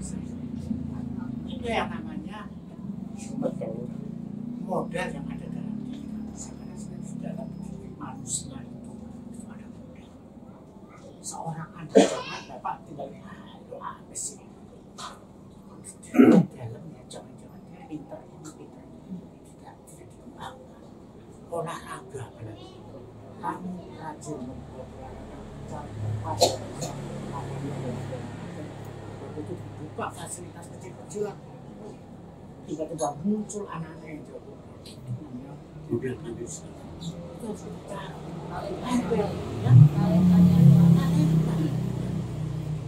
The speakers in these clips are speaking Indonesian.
Itu yang namanya modal yang ada dalam diri manusia. Karena dalam diri manusia itu ada modal. Seorang anak jangan dapat tinggal itu apa sih? Dalamnya jangan-jangan dia pintar ini tidak dikembangkan. Olahraga apalagi. Kamu rajin membuat itu buka fasilitas kecil-kecilan, tiba-tiba muncul anak-anak yang jago. Mobil manusia itu harus dicari.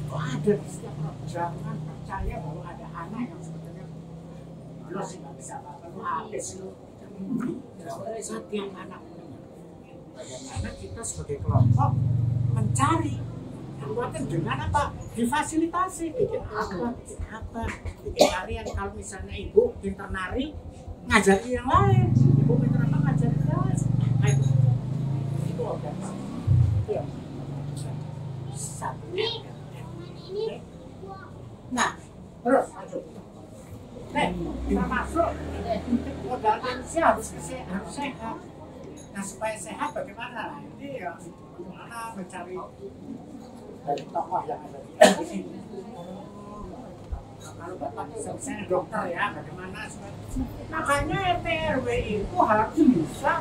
Kok ada di setiap orang? Jangan percaya bahwa ada anak yang sebetulnya lo sih nggak bisa apa-apa, lo habis lo. Setiap anak punya. Bagaimana kita sebagai kelompok mencari kekuatan dengan apa? Difasilitasi, bikin tarian. Kalau misalnya ibu pintar nari, ngajari yang lain. Ibu pintar apa, ngajari yang lain. Nah, itu organisasi. Itu yang satu. Nah, terus lanjut. Termasuk modal manusia harus sehat. Nah, supaya sehat bagaimana? Nah, ini ya bagaimana mencari dari tokoh yang ada di sini. Kalau Bapak misalnya dokter ya, bagaimana? Makanya RT RW itu harus bisa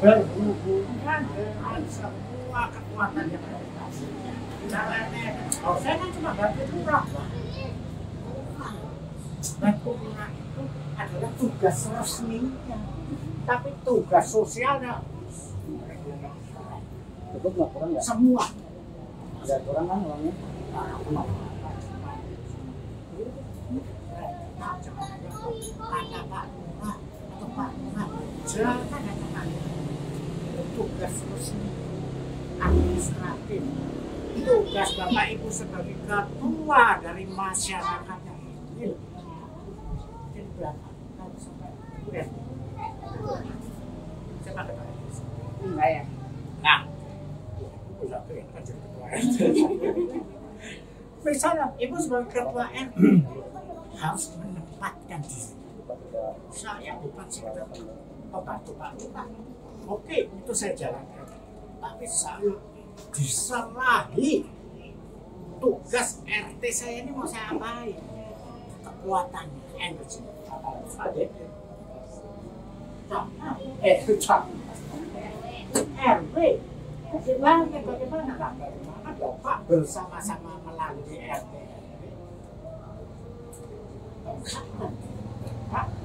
berhubungan dengan semua kekuatan yang ada. Misalnya, saya kan cuma bantu lurah. Bantu lurah itu adalah tugas resminya, tapi tugas sosialnya cukup nggak kurang nggak? semua. Ada kurang kan uangnya? Kata Pak Lurah atau Pak Lurah, jangan katakan itu tugas resmi administratif. Tugas Bapak Ibu sebagai ketua dari masyarakatnya ini. Jadi berapa? Kalau sampai siapa ketua? Enggak ya. Nah, misalnya Ibu sebagai ketua RT harus menempatkan diri. Saya bukan sekedar pembantu Pak Lurah. Oke, itu saya jalankan. Tapi saya diserahi tugas RT saya ini mau saya apain? Kekuatannya, energi. RW bagaimana Bapak bersama-sama melalui RT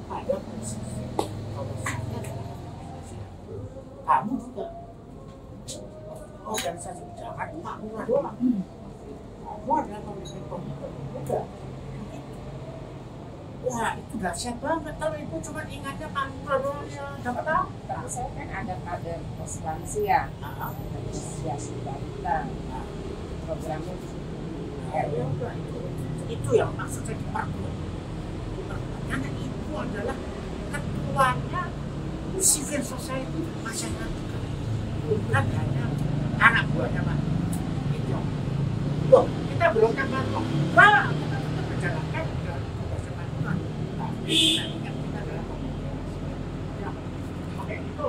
pada posisi kalau saya kamu juga organisasi jangan Pak Lurah doang, kamu adalah pemimpin juga. Wah, itu dahsyat banget. Kalau Ibu cuma ingatnya Pak Lurah doang ya dapat apa? Tapi saya kan ada kader pos lansia, asosiasi balita, programnya itu yang maksud saya diperkuat. Karena itu adalah ketuanya civil society masyarakat, bukan hanya anak buahnya Pak. Itu. Loh, kita belum kenal kok. Nah, kita tetap menjalankan tugas Pak Lurah. Tapi kita ingat kita adalah komunikasi. Ya, oke itu.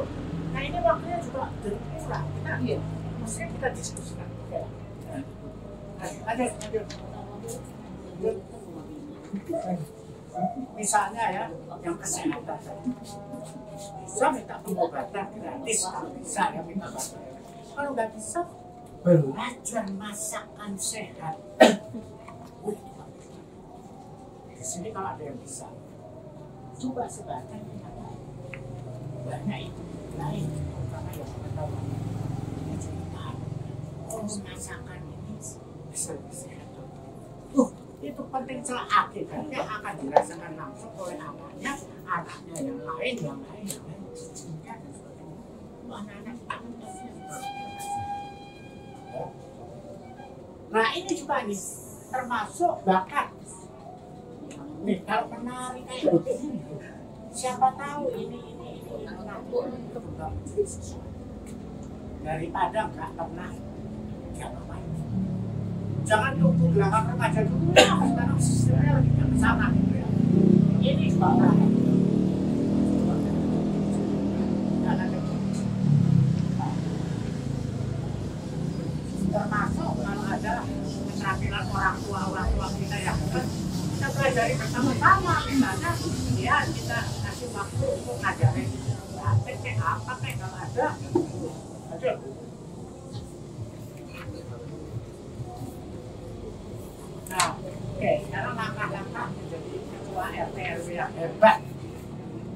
Nah ini waktunya juga jadi kurang. Kita mestinya kita diskusikan. Oke. Lanjut. Misalnya ya, yang kesehatan bisa minta pengobatan gratis kalau bisa ya minta bantuan. Kalau nggak bisa belajar masakan sehat. Di sini kalau ada yang bisa, coba sebarkan banyak itu lain karena yang pengetahuan ini cerita. Oh masakan ini bisa sehat. Itu penting soal akibatnya akan dirasakan langsung oleh anaknya yang lain. Anak-anak nah ini juga nih termasuk bakat. Nih kalau menari kayak begini, siapa tahu ini daripada nggak pernah dia ngapain. Jangan tunggu gerakan remaja dulu. Sekarang sistemnya lagi ke sana gitu ya. Ini sekarang. Termasuk kalau ada keterampilan orang tua kita yang kita pelajari bersama-sama, misalnya ya kita kasih waktu untuk ngajarin praktek kayak apa kayak kalau ada. Aduh. Nah, oke, sekarang langkah-langkah menjadi ketua RT RW yang hebat.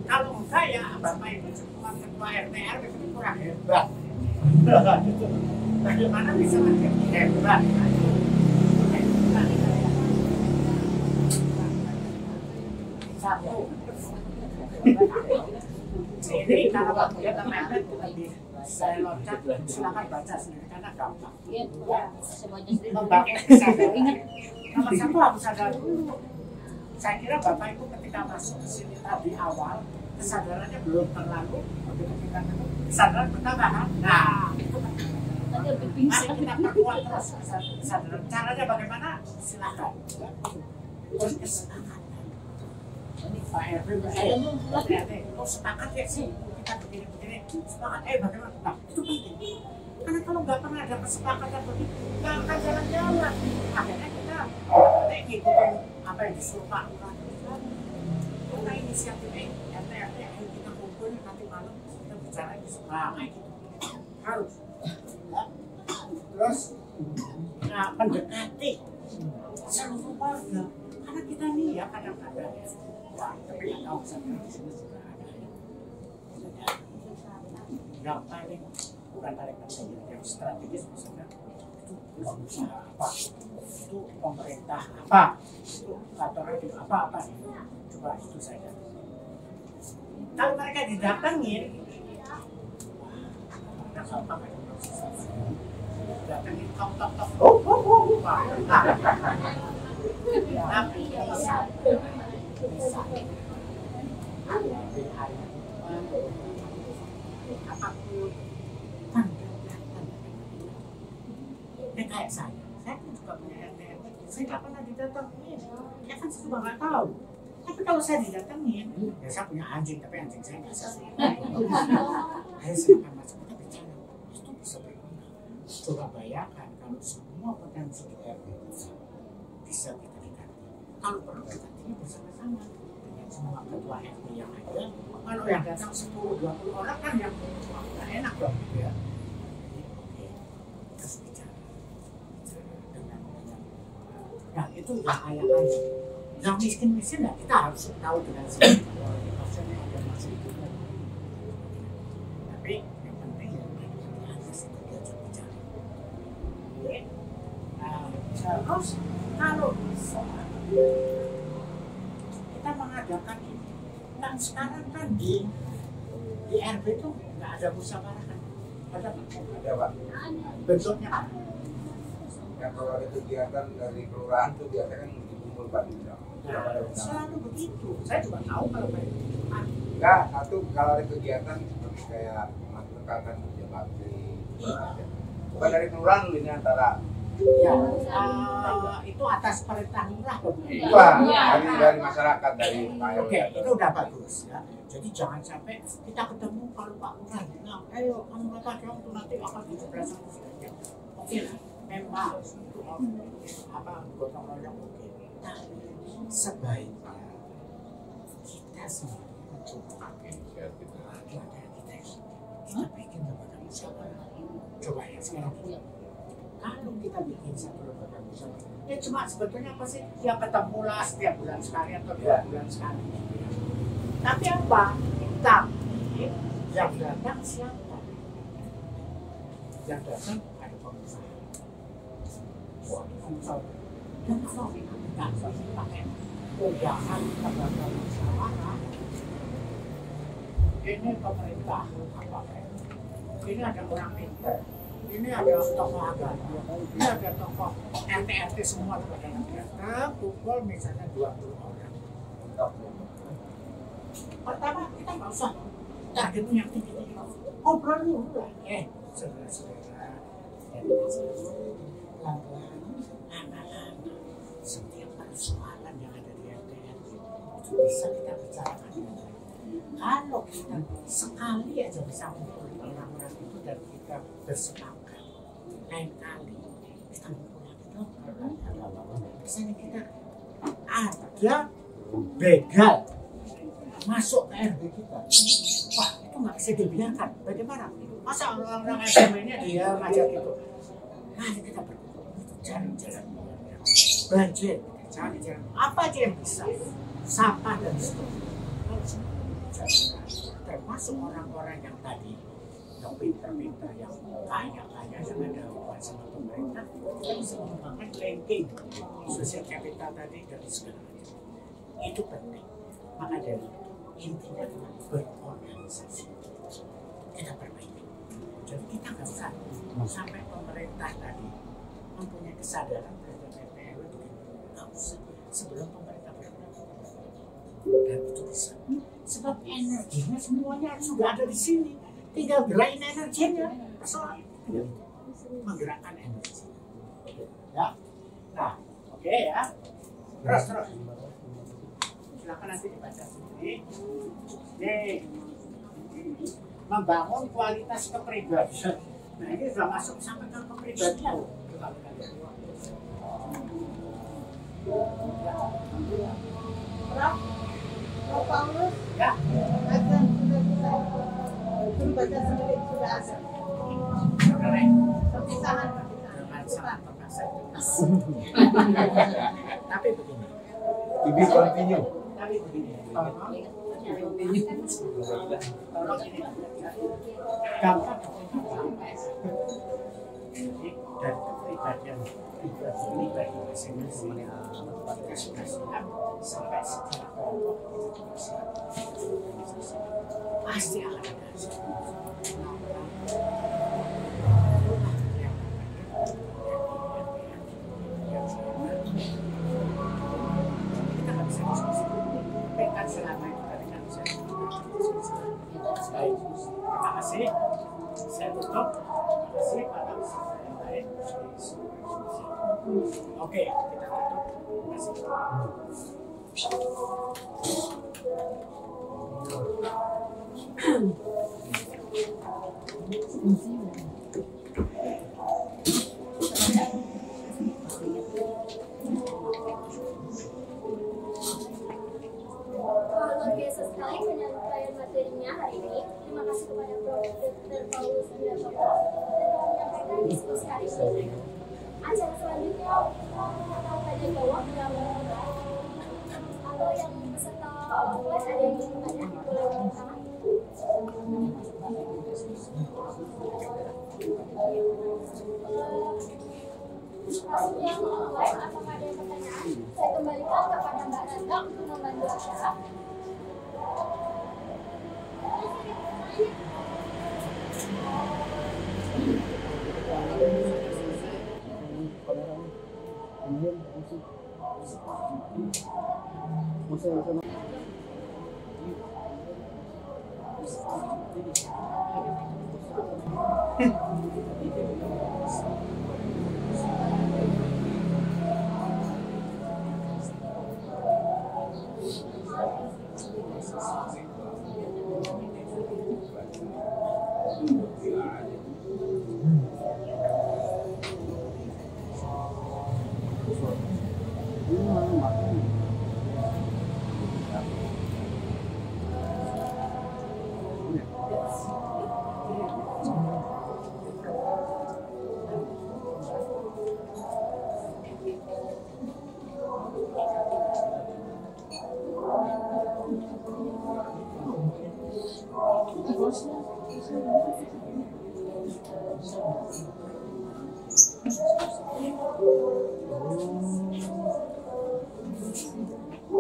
Kalau enggak ya Bapak Ibu cuma ketua RT RW itu kurang hebat. Bagaimana bisa menjadi hebat? Satu. Ini kalau dia teman-teman lebih saya loncat, silakan baca sendiri karena gampang. Membangun kesadaran. Nomor satu harus sadar dulu. Saya kira Bapak Ibu ketika masuk ke sini tadi awal kesadarannya belum terlalu, begitu kita kesadaran bertambah. Nah, itu mari kita perkuat terus kesadaran. Caranya bagaimana? Silakan. Terus kesepakatan. Ini Pak RW, sepakat ya sih kita begini-begini. Sepakat, bagaimana? Nah, itu penting. Karena kalau nggak pernah ada kesepakatan begitu, nggak akan jalan-jalan. Akhirnya kita ngikutin apa yang disuruh Pak Lurah. Karena inisiatif RT ayo kita kumpul nanti malam kita bicara di sekolah gitu. Harus. Ya. Terus mendekati seluruh warga. Karena kita nih ya kadang-kadang ya. Wah, tapi yang tahu saya di sini sudah ada. Yang paling bukan paling penting yang strategis misalnya itu usaha apa, itu pemerintah apa, itu kantor radio apa coba itu saja. Kalau mereka didatengin, mereka sama datengin tok tapi bisa apapun ini kayak saya pun juga punya RT, saya nggak pernah didatengin, ya kan saya juga nggak tahu. Tapi kalau saya didatengin, ya saya punya anjing, tapi anjing saya nggak sesuai. Saya silakan masuk kita bicara, itu bisa berguna. Coba bayangkan kalau semua potensi RT bisa kita diganti. Kalau perlu kita tinggi bersama-sama dengan semua ketua RT yang ada. Kalau yang datang 10-20 orang kan yang nggak enak dong gitu ya. Terus bicara dengan nah itu kayak yang miskin ya kita harus tahu dengan sendiri kalau di pasiennya ada masih itu. Tapi yang penting ya di atas itu diajak bicara. Oke. Terus kalau bisa kita mengadakan ini. Nah sekarang kan di RW itu nggak ada musyawarah kan? Ada Pak? Ada Pak. Bentuknya apa? Ya kalau ada kegiatan dari kelurahan itu biasanya kan dikumpul Pak. Selalu begitu. Saya juga tahu kalau kayak gitu. Enggak, satu kalau ada kegiatan seperti kayak mengatakan kerja bakti. Bukan dari kelurahan ini antara. Ya, itu atas perintah lurah. Dari masyarakat dari Pak. Oke, itu udah bagus ya. Jadi jangan sampai kita ketemu kalau Pak Lurah bilang, ayo kamu kata dong tuh nanti akan 17 Agustus. Oke lah, memang itu apa gotong royong oke. Tapi sebaiknya kita sendiri mencoba inisiatif kita bikin lembaga musyawarah. Coba ya sekarang. Kalau kita bikin satu lembaga musyawarah, ya cuma sebetulnya apa sih? Ya ketemu lah setiap bulan sekali atau 2 bulan sekali. Tapi apa? Tapi yang datang siapa? Yang datang ada pengusaha. Dan kalau kita pakai undangan lembaga musyawarah, ini pemerintah apa? Ini ada orang pintar. Ini ada tokoh agama, ini ada tokoh RT semua kita kumpul misalnya 20 orang. Pertama kita nggak usah targetnya yang tinggi-tinggi, ngobrol dulu lah. Saudara-saudara, pelan-pelan setiap persoalan yang ada di RT itu bisa kita bicarakan dengan baik. Kalau kita sekali aja bisa mengumpulkan orang-orang itu dan kita bersepakat, lain kali kita ngumpul lagi dong. Misalnya kita ada begal masuk ke RW kita, wah itu nggak bisa dibiarkan. Bagaimana? Masa orang-orang SMA ini dia ngajak gitu? Mari kita berkumpul, cari jalan banjir, cari jalan apa aja yang bisa, sampah dan seterusnya. Termasuk orang-orang yang tadi yang pintar-pintar, yang kaya-kaya, yang ada hubungan sama pemerintah, kita bisa mengembangkan ranking sosial kapital tadi dari segala macam. Itu penting. Maka dari itu intinya adalah berorganisasi. Kita perbaiki. Jadi kita nggak usah sampai pemerintah tadi mempunyai kesadaran terhadap RT/RW begini. Nggak usah. Sebelum pemerintah bergerak. Dan itu bisa. Sebab energinya semuanya sudah ada di sini. Tinggal gerakin energinya. Persoalan menggerakkan energi. Ya. Nah, oke ya. Terus. Silakan nanti dibaca sendiri. Nih, membangun kualitas kepribadian. Nah ini sudah masuk sampai ke kepribadian. Prof Paulus, Ya. kajian sudah bisa baca sendiri sudah ada. Keren. Perpisahan. Dengan sangat terpaksa. Tapi begini. TV continue. Tapi begini. Tolong ini. Gampang. Jadi dari kepribadian pribadi masing-masing kita sudah siap sampai secara kelompok kita siap. Pasti akan ada hasil. Kita nggak bisa diskusi. Kan selama itu tadi kan bisa diskusi. Baik, terima kasih. Saya tutup. Terima kasih pada yang lain. Oke, kita tutup. Terima kasih. Luar biasa sekali penyampaian materinya hari ini. Terima kasih kepada Prof. Dr. Paulus Sundarto yang telah menyampaikan diskusi hari ini. Acara selanjutnya atau tanya jawab yang kalau yang peserta kelas ada yang ingin bertanya boleh angkat tangan. Masuk yang online, apakah ada pertanyaan? Saya kembalikan kepada Mbak Nanda untuk membantu acara.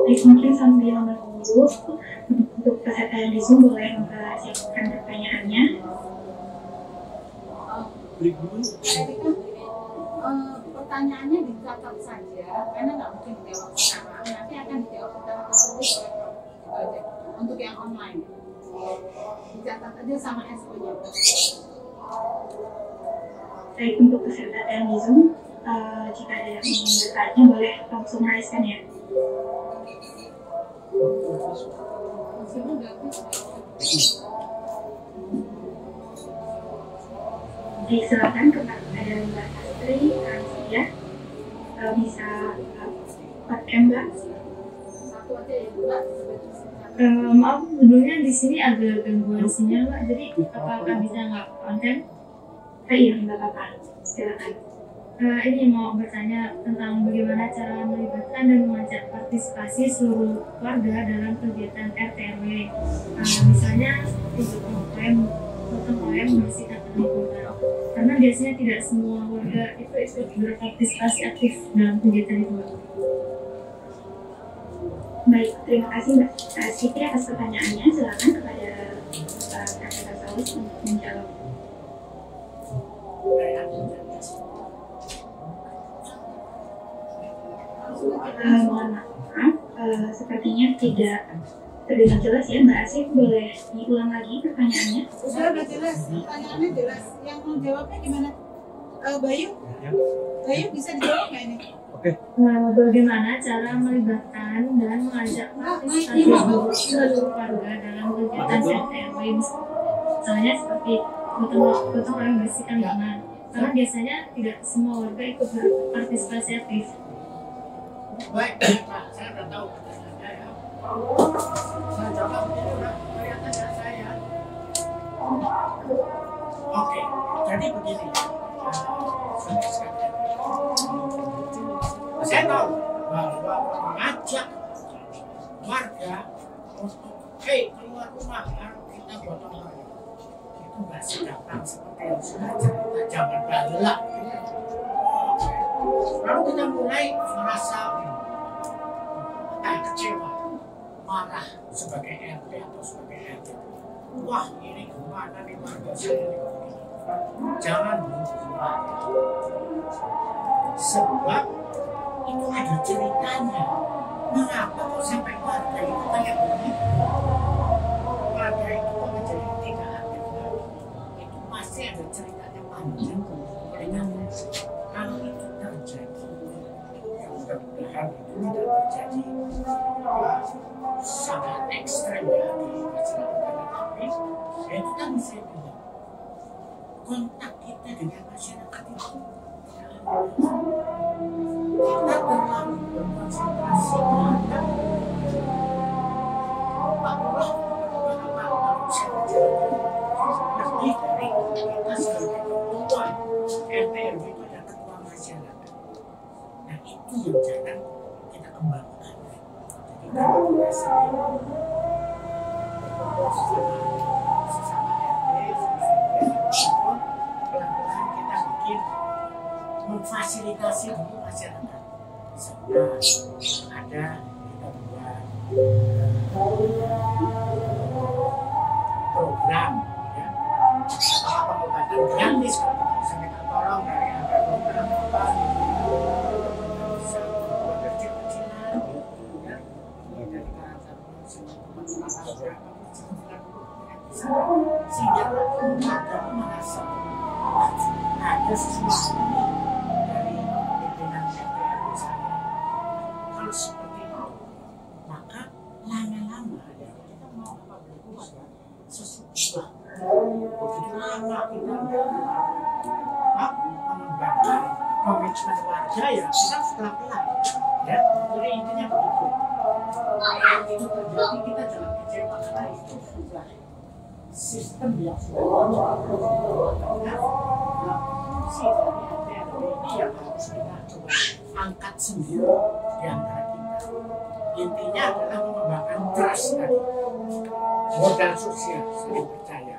Baik, mungkin sambil menunggu untuk peserta yang di Zoom boleh mempersiapkan pertanyaannya. Pertanyaannya dicatat saja, karena nggak mungkin dijawab sekarang. Nanti akan dijawab secara tertulis oleh Prof. Gitu aja. Untuk yang online, dicatat aja sama SO-nya. Baik, untuk peserta yang di Zoom jika ada yang ingin bertanya boleh langsung raise-kan ya. Baik, silakan kepada Mbak Astri, Ransia, bisa pakai Mbak. Maaf, sebelumnya di sini ada gangguan sinyal Mbak, jadi apakah bisa nggak konten? Iya, nggak apa-apa, silakan. Ini mau bertanya tentang bagaimana cara melibatkan dan mengajak partisipasi seluruh warga dalam kegiatan RT RW. Misalnya gotong royong membersihkan lingkungan. Karena biasanya tidak semua warga itu ikut berpartisipasi aktif dalam kegiatan itu. Baik, terima kasih Mbak Siti atas pertanyaannya. Silakan kepada Kak Saus untuk menjawab. Mohon maaf, sepertinya tidak terdengar jelas ya Mbak Asif, boleh diulang lagi pertanyaannya? Udah jelas, pertanyaannya jelas. Yang mau jawabnya gimana? Bayu? Bayu bisa dijawab nggak ini? Bagaimana cara melibatkan dan mengajak partisipasi seluruh warga dalam kegiatan RT RW? Misalnya seperti gotong royong membersihkan lingkungan. Karena biasanya tidak semua warga ikut berpartisipasi aktif. Baik, Pak, saya udah tahu pertanyaannya ya. Saya jawab ini udah kelihatan ya saya. Oke, jadi begini ya. Saya tahu bahwa mengajak warga untuk keluar rumah lalu kita gotong royong itu nggak segampang seperti yang sudah cerita zaman bahula. Lalu kita mulai merasa kecewa, marah sebagai RT atau sebagai RT. Wah, ini gimana nih warga saya ini? Jangan berubah. Sebab itu ada ceritanya. Mengapa kok sampai warga itu kayak begitu? Warga itu kok menjadi tidak aktif lagi? Itu pasti ada ceritanya panjang. Kalau itu terjadi, ya mudah-mudahan itu tidak terjadi sangat ekstrem ya di masyarakat, tapi itu kan saya bilang kontak kita dengan masyarakat itu kita terlalu berkonsentrasi terhadap Allah manusia lebih dari kita sebagai ketua RT RW itu ada ketua masyarakat. Nah itu yang jangan kita kembangkan. Jadi kalau biasa sesama RT, pelan-pelan kita bikin memfasilitasi dulu masyarakat. Misalnya ada kita buat program ya, pengobatan gratis kalau kita bisa minta tolong dari ada program apa bisa buat kecil-kecilan ya, dari karakter sehingga warga merasa ada sesuatu dari pimpinan RT saya. Kalau seperti itu, maka lama-lama ya, kita mau apa berbuat ya, sesuatu begitu lama kita mengembangkan komitmen warga ya, kita harus pelan-pelan ya. Jadi intinya begitu. Kalau itu terjadi kita jangan kecewa karena itu sudah sistem yang sudah fungsi dari RT ini yang harus kita coba angkat sendiri di antara kita. Intinya adalah mengembangkan trust tadi, modal sosial, saling percaya.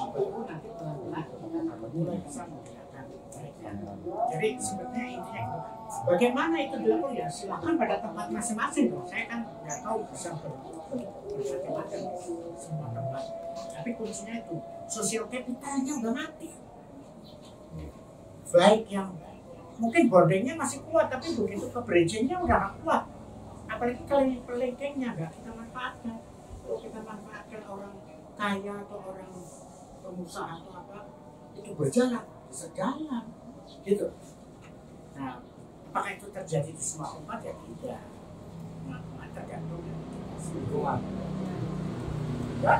Baru nanti pelan-pelan kita mulai bisa menggunakan baiknya. Jadi sebenarnya intinya itu. Bagaimana itu dilakukan ya silakan pada tempat masing-masing dong. Saya kan nggak tahu bisa bermacam-macam semua tempat. Tapi kuncinya itu sosial capitalnya udah mati. Baik yang mungkin bondingnya masih kuat, tapi begitu ke bridgingnya udah nggak kuat. Apalagi kelengkengnya nggak kita manfaatkan. Kalau kita manfaatkan orang kaya atau orang pengusaha atau apa, itu berjalan, bisa jalan, gitu. Nah, apakah itu terjadi di semua umat ya tidak? Nah, tergantung lingkungan. ya.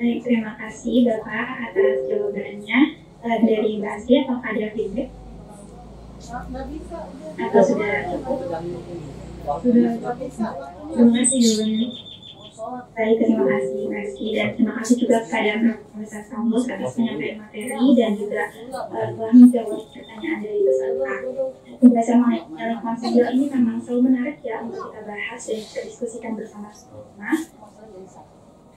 Baik, terima kasih Bapak atas jawabannya. Dari Mbak Asri, apakah ada feedback? Nggak bisa. Atau sudah cukup? Sudah cukup. Terima kasih jawabannya. Baik, terima kasih Mbak Asri, dan terima kasih juga kepada Profesor Paulus atas penyampaian materi dan juga telah menjawab pertanyaan dari peserta. Pembahasan mengenai konsep ini memang selalu menarik ya untuk kita bahas dan kita diskusikan bersama-sama.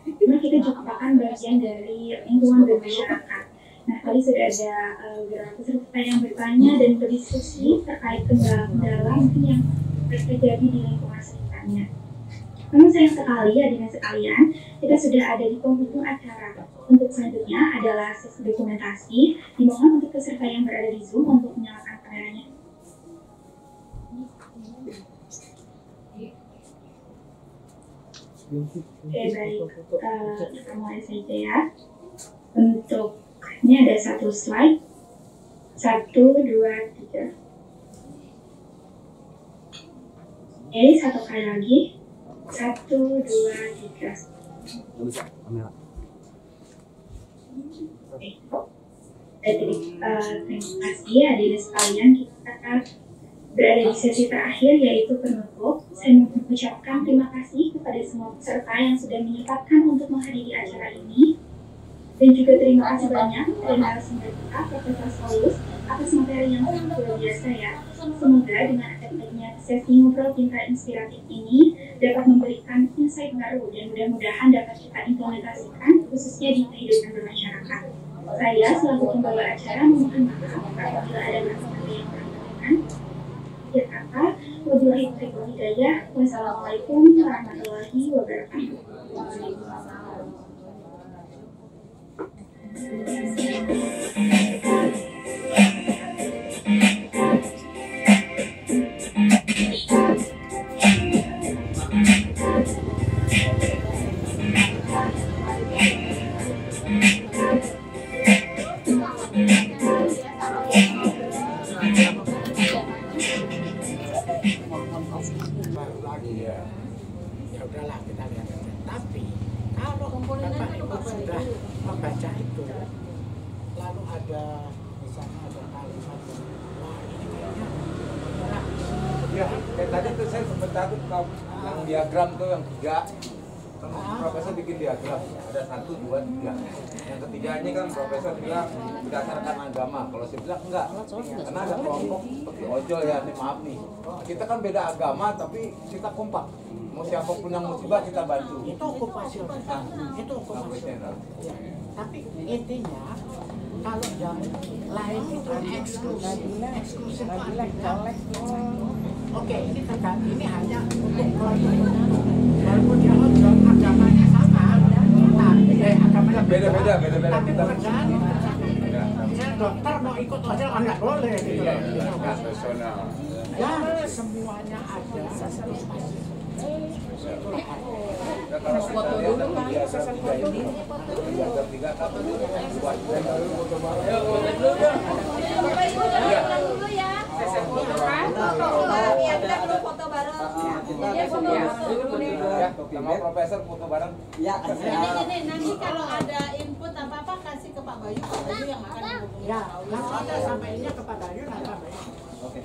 Karena kita juga akan bagian dari lingkungan dan masyarakat. Nah, tadi sudah ada beberapa peserta yang bertanya dan berdiskusi terkait kendala mungkin yang terjadi di lingkungan sekitarnya. Namun sayang sekali ya dengan sekalian, kita sudah ada di penghujung acara. Untuk selanjutnya adalah sesi dokumentasi. Dimohon untuk peserta yang berada di Zoom untuk menyalakan kameranya. Oke, baik, kita mulai saja ya. Untuk ini ada satu slide, 1, 2, 3. Oke, satu kali lagi, 1, 2, 3. Oke, jadi terima kasih hadirin sekalian. Kita berada di sesi terakhir yaitu penutup. Saya mengucapkan terima kasih kepada semua peserta yang sudah menyempatkan untuk menghadiri acara ini, dan juga terima kasih banyak kepada narasumber kita Profesor Paulus atas materi yang sangat luar biasa ya. Semoga dengan adanya sesi ngobrol pintar inspiratif ini dapat memberikan insight baru dan mudah-mudahan dapat kita implementasikan khususnya di kehidupan bermasyarakat. Saya selaku pembawa acara memohon maaf apabila ada masalah yang kurang berkenan. Akhir kata, wabillahi taufiq wal hidayah. Wassalamualaikum warahmatullahi wabarakatuh. Ya udahlah kita lihat aja. Tapi kalau Bapak Ibu sudah membaca itu, lalu ada misalnya ada kalimat, wah ini kayaknya berat. Ya, kayak tadi tuh saya sempat takut yang diagram tuh yang 3. Profesor bikin diagram, ada 1, 2, 3. Yang ketiga ini kan profesor bilang berdasarkan agama. Kalau saya bilang enggak, karena ada kelompok seperti ojol ya, nih maaf nih. Kita kan beda agama tapi kita kompak. Mau siapapun yang musibah kita bantu. Itu okupasional. Itu okupasional. Ya. Tapi intinya kalau yang lain itu eksklusif oke, ini tergantung, ini hanya untuk kelompok. Walaupun dia ojol, agamanya sama, tapi agamanya Beda-beda tapi kita. pekerjaan misalnya dokter mau ikut ojol, nggak boleh gitu. Profesional. Ya, semuanya ada satu spasi. Nah, kalau kita lihat dari diagram 3 ini, diagram 3 kan buat foto bareng. Ya, sama profesor foto bareng. Ya, Ini nanti kalau ada input apa-apa kasih ke Pak Bayu. Pak Bayu yang akan hubungi. Ya, langsung aja sampainya kepada Yun. Oke.